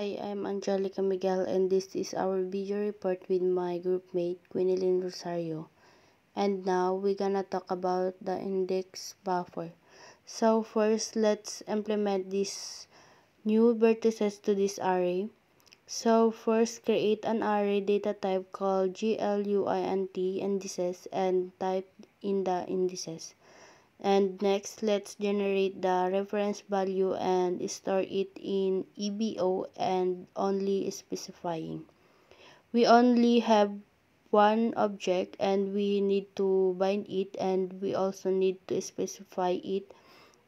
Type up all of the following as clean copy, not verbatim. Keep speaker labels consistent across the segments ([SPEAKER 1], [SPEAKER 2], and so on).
[SPEAKER 1] Hi, I'm Angelica Miguel and this is our video report with my groupmate Quinilyn Rosario. And now we're gonna talk about the index buffer. So first, let's implement these new vertices to this array. So first, create an array data type called GLUINT indices and type in the indices. And next, let's generate the reference value and store it in EBO and only specifying. We only have one object and we need to bind it, and we also need to specify it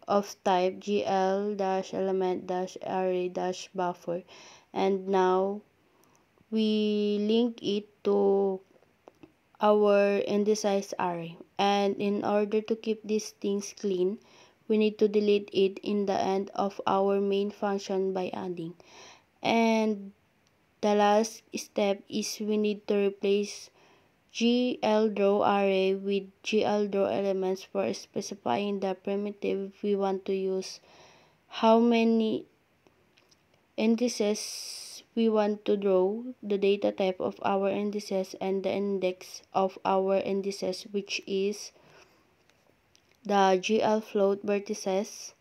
[SPEAKER 1] of type gl-element-array-buffer. And now we link it to our indexized array, and in order to keep these things clean, we need to delete it in the end of our main function by adding. And the last step is we need to replace glDrawArray with glDrawElements for specifying the primitive we want to use, how many indices we want to draw, the data type of our indices, and the index of our indices, which is the glFloat vertices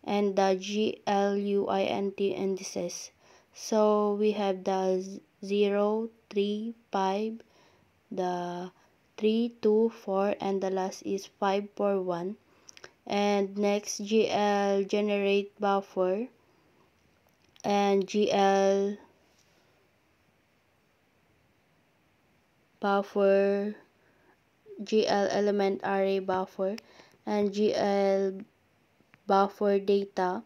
[SPEAKER 1] and the GLUINT indices. So we have the 0, 3, 5, the 3, 2, 4, and the last is 5, 4, 1. And next, GL generate buffer and GL buffer, GL element array buffer, and GL buffer data.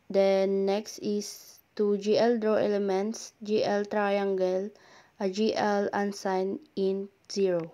[SPEAKER 1] Then next is to GL draw elements, GL triangle, a GL unsigned int 0.